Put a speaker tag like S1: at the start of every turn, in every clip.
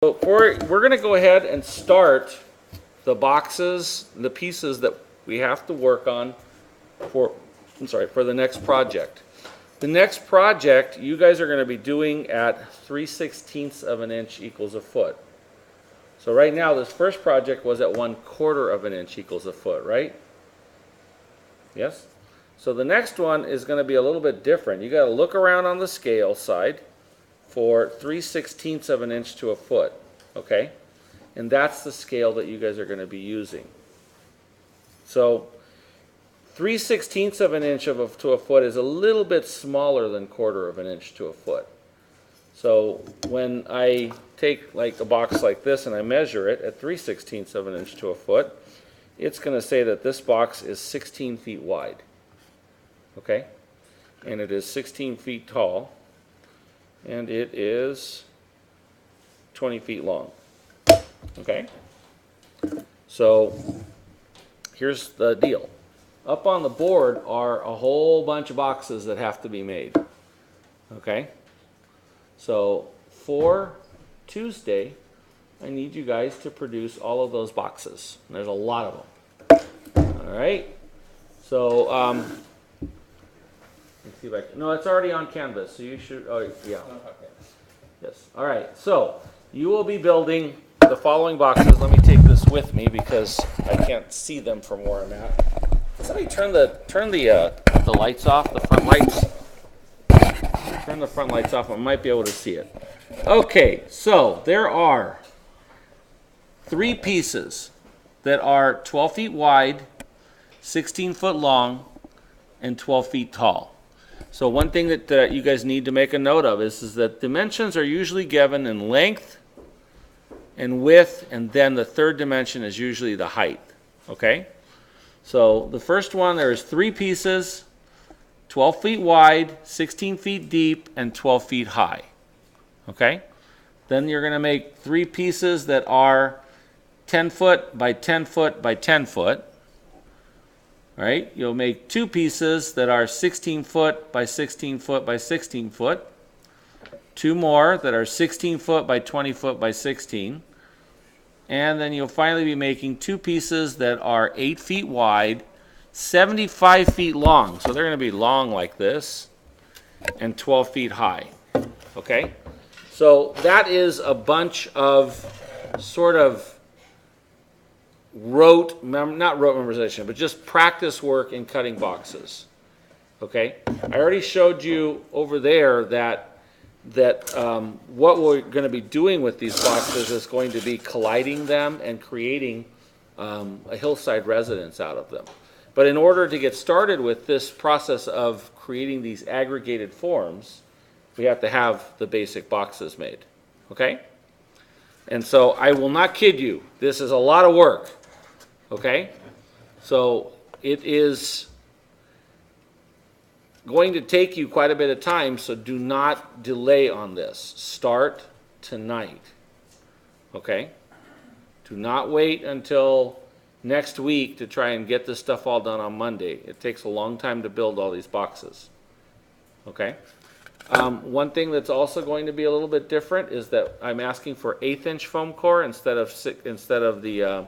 S1: So we're going to go ahead and start the boxes, the pieces that we have to work on for the next project. The next project you guys are going to be doing at 3/16 of an inch equals a foot. So right now this first project was at 1/4 of an inch equals a foot, right? Yes? So the next one is going to be a little bit different. You got to look around on the scale side for 3/16 of an inch to a foot, okay? And that's the scale that you guys are going to be using. So 3/16 of an inch to a foot is a little bit smaller than 1/4 of an inch to a foot. So when I take like a box like this and I measure it at 3/16 of an inch to a foot, it's going to say that this box is 16 feet wide, okay? And it is 16 feet tall. And it is 20 feet long, okay? So here's the deal. Up on the board are a whole bunch of boxes that have to be made, okay? So for Tuesday, I need you guys to produce all of those boxes. And there's a lot of them, all right? So, let's see if I can, no, it's already on canvas, so you should, oh, yeah. Yes, all right, so you will be building the following boxes. Let me take this with me because I can't see them from where I'm at. Somebody turn the lights off, the front lights. Turn the front lights off, I might be able to see it. Okay, so there are 3 pieces that are 12 feet wide, 16 foot long, and 12 feet tall. So one thing that you guys need to make a note of is that dimensions are usually given in length and width, and then the third dimension is usually the height, okay? So the first one, there's 3 pieces, 12 feet wide, 16 feet deep, and 12 feet high, okay? Then you're going to make 3 pieces that are 10 foot by 10 foot by 10 foot. Right? You'll make 2 pieces that are 16 foot by 16 foot by 16 foot. 2 more that are 16 foot by 20 foot by 16. And then you'll finally be making 2 pieces that are 8 feet wide, 75 feet long. So they're going to be long like this, and 12 feet high. Okay? So that is a bunch of sort of not rote memorization, but just practice work in cutting boxes. Okay, I already showed you over there that what we're going to be doing with these boxes is going to be colliding them and creating a hillside residence out of them. But in order to get started with this process of creating these aggregated forms, we have to have the basic boxes made. Okay? And so I will not kid you, this is a lot of work. Okay? So it is going to take you quite a bit of time, so do not delay on this. Start tonight. Okay? Do not wait until next week to try and get this stuff all done on Monday. It takes a long time to build all these boxes. Okay? One thing that's also going to be a little bit different is that I'm asking for 1/8 inch foam core instead of the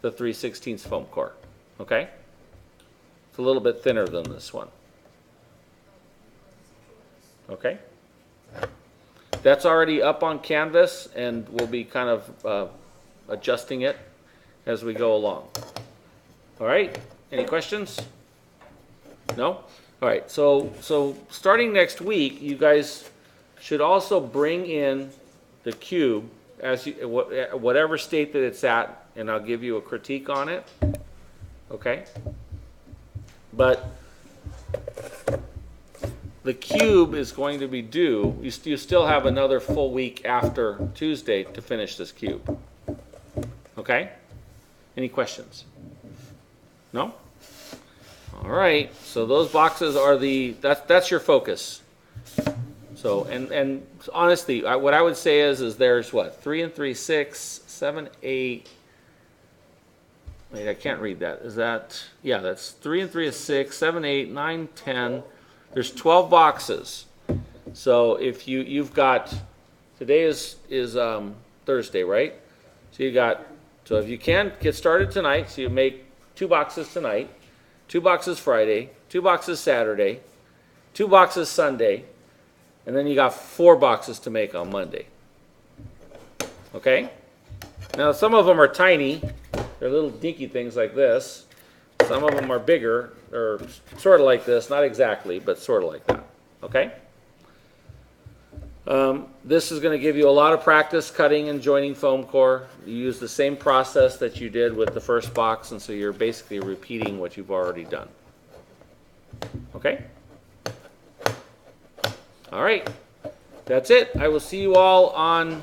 S1: 3/16 foam core. Okay? It's a little bit thinner than this one. Okay? That's already up on canvas, and we'll be kind of adjusting it as we go along. All right? Any questions? No? All right, so starting next week, you guys should also bring in the cube as whatever state that it's at, and I'll give you a critique on it. Okay? But the cube is going to be due. You still have another full week after Tuesday to finish this cube. Okay? Any questions? No? All right, so those boxes are that's your focus. So, and honestly, what I would say is there's what, 3 and 3, 6, 7, 8. Wait, I can't read that. Is that, yeah, that's 3 and 3 is 6, 7, 8, 9, 10. There's 12 boxes. So if you've got, today is Thursday, right? So you got, so if you can, get started tonight. So you make 2 boxes tonight, 2 boxes Friday, 2 boxes Saturday, 2 boxes Sunday, and then you got 4 boxes to make on Monday. Okay? Now some of them are tiny. They're little dinky things like this. Some of them are bigger, or sort of like this, not exactly, but sort of like that. Okay? This is going to give you a lot of practice cutting and joining foam core. You use the same process that you did with the first box, and so you're basically repeating what you've already done. Okay? All right. That's it. I will see you all on